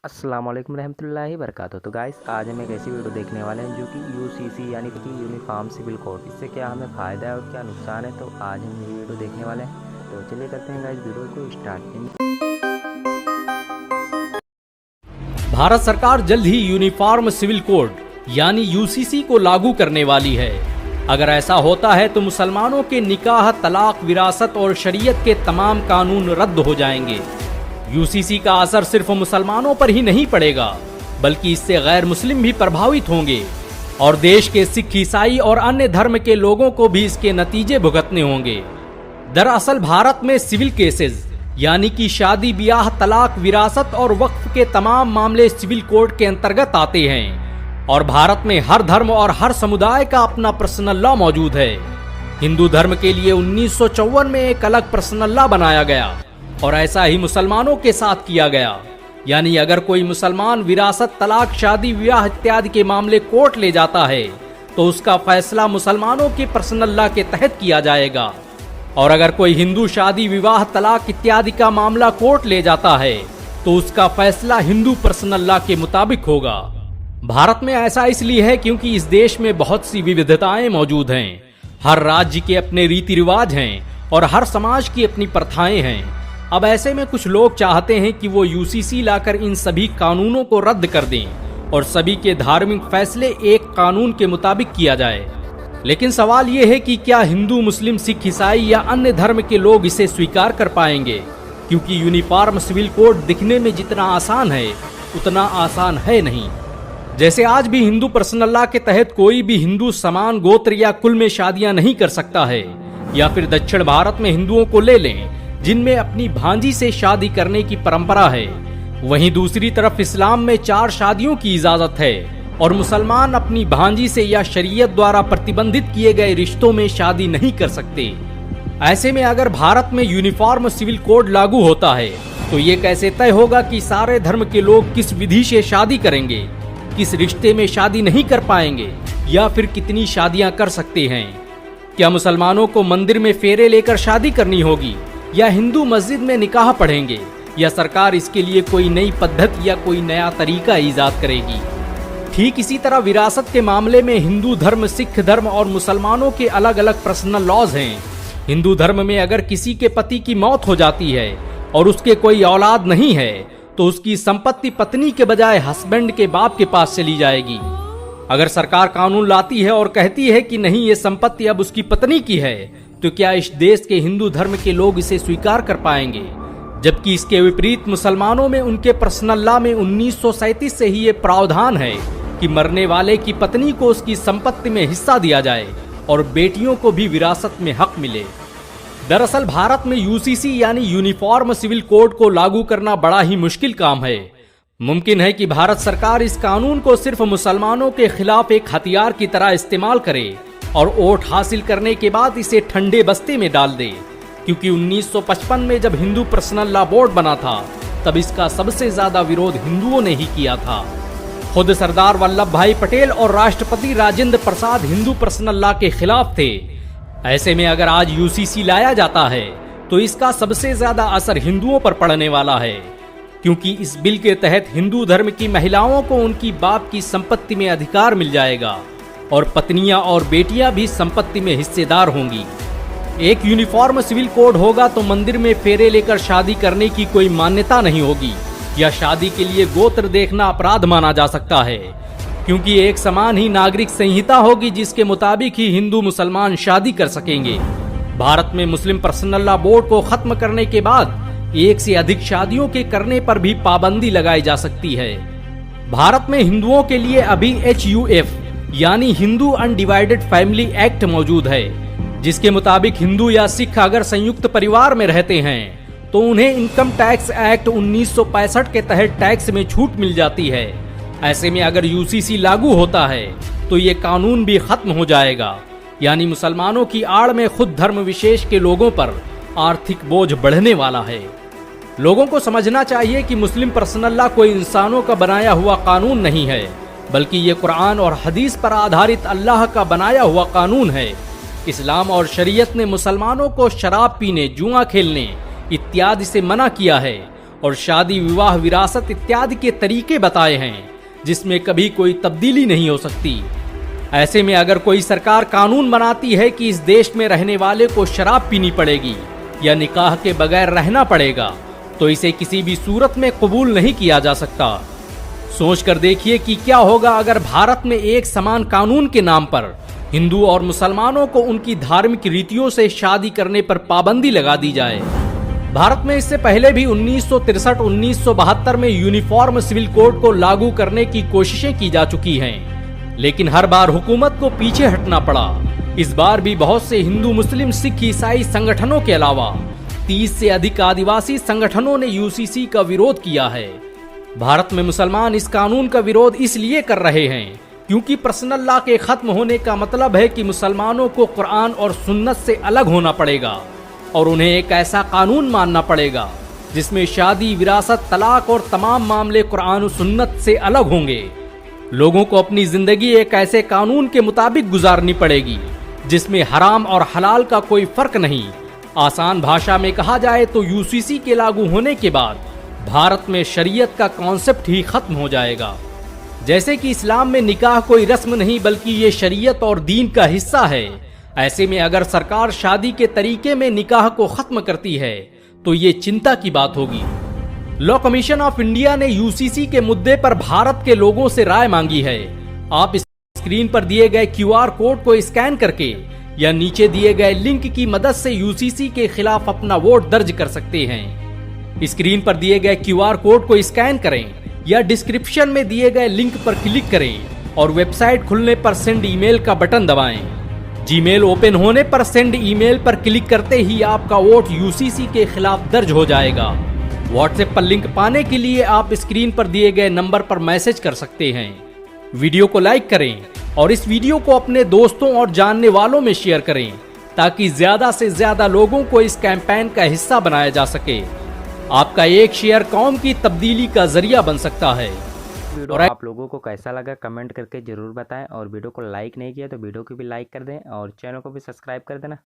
अस्सलाम वालेकुम रहमतुल्लाहि वबरकातुहू। तो गाइस आज हम एक ऐसी वीडियो देखने वाले हैं जो कि यूसीसी यानी कि यूनिफॉर्म सिविल कोड, इससे क्या हमें फ़ायदा है और क्या नुकसान है। तो आज हम ये वीडियो देखने वाले हैं। तो चलिए करते हैं गाइस वीडियो को स्टार्ट। भारत सरकार जल्द ही यूनिफॉर्म सिविल कोड यानी यूसीसी को लागू करने वाली है। अगर ऐसा होता है तो मुसलमानों के निकाह, तलाक, विरासत और शरीयत के तमाम कानून रद्द हो जाएंगे। यूसीसी का असर सिर्फ मुसलमानों पर ही नहीं पड़ेगा बल्कि इससे गैर मुस्लिम भी प्रभावित होंगे और देश के सिख, ईसाई और अन्य धर्म के लोगों को भी इसके नतीजे भुगतने होंगे। दरअसल भारत में सिविल केसेस यानी कि शादी, ब्याह, तलाक, विरासत और वक्फ के तमाम मामले सिविल कोड के अंतर्गत आते हैं और भारत में हर धर्म और हर समुदाय का अपना पर्सनल लॉ मौजूद है। हिंदू धर्म के लिए 1954 में एक अलग पर्सनल लॉ बनाया गया और ऐसा ही मुसलमानों के साथ किया गया। यानी अगर कोई मुसलमान विरासत, तलाक, शादी, विवाह इत्यादि के मामले कोर्ट ले जाता है तो उसका फैसला मुसलमानों के पर्सनल लॉ के तहत किया जाएगा और अगर कोई हिंदू शादी, विवाह, तलाक इत्यादि का मामला कोर्ट ले जाता है तो उसका फैसला हिंदू पर्सनल लॉ के मुताबिक होगा। भारत में ऐसा इसलिए है क्योंकि इस देश में बहुत सी विविधताएं मौजूद हैं। हर राज्य के अपने रीति रिवाज हैं और हर समाज की अपनी प्रथाएं हैं। अब ऐसे में कुछ लोग चाहते हैं कि वो यूसीसी लाकर इन सभी कानूनों को रद्द कर दें और सभी के धार्मिक फैसले एक कानून के मुताबिक किया जाए। लेकिन सवाल ये है कि क्या हिंदू, मुस्लिम, सिख, ईसाई या अन्य धर्म के लोग इसे स्वीकार कर पाएंगे, क्योंकि यूनिफॉर्म सिविल कोड दिखने में जितना आसान है उतना आसान है नहीं। जैसे आज भी हिंदू पर्सनल लॉ के तहत कोई भी हिंदू समान गोत्र या कुल में शादियां नहीं कर सकता है, या फिर दक्षिण भारत में हिंदुओं को ले लें जिनमें अपनी भांजी से शादी करने की परंपरा है। वहीं दूसरी तरफ इस्लाम में 4 शादियों की इजाजत है और मुसलमान अपनी भांजी से या शरीयत द्वारा प्रतिबंधित किए गए रिश्तों में शादी नहीं कर सकते। ऐसे में अगर भारत में यूनिफॉर्म सिविल कोड लागू होता है तो ये कैसे तय होगा कि सारे धर्म के लोग किस विधि से शादी करेंगे, किस रिश्ते में शादी नहीं कर पाएंगे या फिर कितनी शादियां कर सकते हैं। क्या मुसलमानों को मंदिर में फेरे लेकर शादी करनी होगी या हिंदू मस्जिद में निकाह पढ़ेंगे, या सरकार इसके लिए कोई नई पद्धति या कोई नया तरीका ईजाद करेगी। ठीक इसी तरह विरासत के मामले में हिंदू धर्म, सिख धर्म और मुसलमानों के अलग अलग पर्सनल लॉज हैं। हिंदू धर्म में अगर किसी के पति की मौत हो जाती है और उसके कोई औलाद नहीं है तो उसकी संपत्ति पत्नी के बजाय हस्बैंड के बाप के पास चली जाएगी। अगर सरकार कानून लाती है और कहती है कि नहीं, ये संपत्ति अब उसकी पत्नी की है, तो क्या इस देश के हिंदू धर्म के लोग इसे स्वीकार कर पाएंगे? जबकि इसके विपरीत मुसलमानों में उनके पर्सनल लॉ में 1937 से ही ये प्रावधान है कि मरने वाले की पत्नी को उसकी संपत्ति में हिस्सा दिया जाए और बेटियों को भी विरासत में हक मिले। दरअसल भारत में यूसीसी यानी यूनिफॉर्म सिविल कोड को लागू करना बड़ा ही मुश्किल काम है। मुमकिन है कि भारत सरकार इस कानून को सिर्फ मुसलमानों के खिलाफ एक हथियार की तरह इस्तेमाल करे और वोट हासिल करने के बाद इसे ठंडे बस्ते में डाल दे, क्योंकि 1955 में जब हिंदू पर्सनल लॉ बोर्ड बना था तब इसका सबसे ज्यादा विरोध हिंदुओं ने ही किया था। खुद सरदार वल्लभ भाई पटेल और राष्ट्रपति राजेंद्र प्रसाद हिंदू पर्सनल लॉ के खिलाफ थे। ऐसे में अगर आज यूसीसी लाया जाता है तो इसका सबसे ज्यादा असर हिंदुओं पर पड़ने वाला है, क्योंकि इस बिल के तहत हिंदू धर्म की महिलाओं को उनकी बाप की संपत्ति में अधिकार मिल जाएगा और पत्नियां और बेटियां भी संपत्ति में हिस्सेदार होंगी। एक यूनिफॉर्म सिविल कोड होगा तो मंदिर में फेरे लेकर शादी करने की कोई मान्यता नहीं होगी या शादी के लिए गोत्र देखना अपराध माना जा सकता है, क्योंकि एक समान ही नागरिक संहिता होगी जिसके मुताबिक ही हिंदू मुसलमान शादी कर सकेंगे। भारत में मुस्लिम पर्सनल लॉ बोर्ड को खत्म करने के बाद एक से अधिक शादियों के करने पर भी पाबंदी लगाई जा सकती है। भारत में हिंदुओं के लिए अभी HUF यानी हिंदू अनडिवाइडेड फैमिली एक्ट मौजूद है, जिसके मुताबिक हिंदू या सिख अगर संयुक्त परिवार में रहते हैं तो उन्हें इनकम टैक्स एक्ट 1965 के तहत टैक्स में छूट मिल जाती है। ऐसे में अगर यूसीसी लागू होता है तो ये कानून भी खत्म हो जाएगा, यानी मुसलमानों की आड़ में खुद धर्म विशेष के लोगों पर आर्थिक बोझ बढ़ने वाला है। लोगों को समझना चाहिए कि मुस्लिम पर्सनल लॉ कोई इंसानों का बनाया हुआ कानून नहीं है, बल्कि ये कुरान और हदीस पर आधारित अल्लाह का बनाया हुआ कानून है। इस्लाम और शरीयत ने मुसलमानों को शराब पीने, जुआ खेलने इत्यादि से मना किया है और शादी विवाह विरासत इत्यादि के तरीके बताए हैं जिसमें कभी कोई तब्दीली नहीं हो सकती। ऐसे में अगर कोई सरकार कानून बनाती है कि इस देश में रहने वाले को शराब पीनी पड़ेगी या निकाह के बगैर रहना पड़ेगा, तो इसे किसी भी सूरत में कबूल नहीं किया जा सकता। सोच कर देखिए कि क्या होगा अगर भारत में एक समान कानून के नाम पर हिंदू और मुसलमानों को उनकी धार्मिक रीतियों से शादी करने पर पाबंदी लगा दी जाए। भारत में इससे पहले भी 1963-1972 में यूनिफॉर्म सिविल कोड को लागू करने की कोशिशें की जा चुकी हैं, लेकिन हर बार हुकूमत को पीछे हटना पड़ा। इस बार भी बहुत से हिंदू, मुस्लिम, सिख, ईसाई संगठनों के अलावा 30 से अधिक आदिवासी संगठनों ने यूसीसी का विरोध किया है। भारत में मुसलमान इस कानून का विरोध इसलिए कर रहे हैं क्योंकि पर्सनल लॉ के खत्म होने का मतलब है कि मुसलमानों को कुरान और सुन्नत से अलग होना पड़ेगा और उन्हें एक ऐसा कानून मानना पड़ेगा जिसमें शादी, विरासत, तलाक और तमाम मामले कुरान और सुन्नत से अलग होंगे। लोगों को अपनी जिंदगी एक ऐसे कानून के मुताबिक गुजारनी पड़ेगी जिसमें हराम और हलाल का कोई फर्क नहीं। आसान भाषा में कहा जाए तो यूसीसी के लागू होने के बाद भारत में शरीयत का कॉन्सेप्ट ही खत्म हो जाएगा। जैसे कि इस्लाम में निकाह कोई रस्म नहीं बल्कि ये शरीयत और दीन का हिस्सा है। ऐसे में अगर सरकार शादी के तरीके में निकाह को खत्म करती है तो ये चिंता की बात होगी। लॉ कमीशन ऑफ इंडिया ने यूसीसी के मुद्दे पर भारत के लोगों से राय मांगी है। आप इस स्क्रीन पर दिए गए QR कोड को स्कैन करके या नीचे दिए गए लिंक की मदद से यूसीसी के खिलाफ अपना वोट दर्ज कर सकते हैं। स्क्रीन पर दिए गए QR कोड को स्कैन करें या डिस्क्रिप्शन में दिए गए लिंक पर क्लिक करें और वेबसाइट खुलने पर सेंड ईमेल का बटन दबाएं। जीमेल ओपन होने पर सेंड ईमेल पर क्लिक करते ही आपका वोट यूसीसी के खिलाफ दर्ज हो जाएगा। व्हाट्सएप पर लिंक पाने के लिए आप स्क्रीन पर दिए गए नंबर पर मैसेज कर सकते हैं। वीडियो को लाइक करें और इस वीडियो को अपने दोस्तों और जानने वालों में शेयर करें ताकि ज्यादा से ज्यादा लोगों को इस कैंपेन का हिस्सा बनाया जा सके। आपका एक शेयर कौम की तब्दीली का जरिया बन सकता है। वीडियो आप लोगों को कैसा लगा कमेंट करके ज़रूर बताएं और वीडियो को लाइक नहीं किया तो वीडियो को भी लाइक कर दें और चैनल को भी सब्सक्राइब कर देना।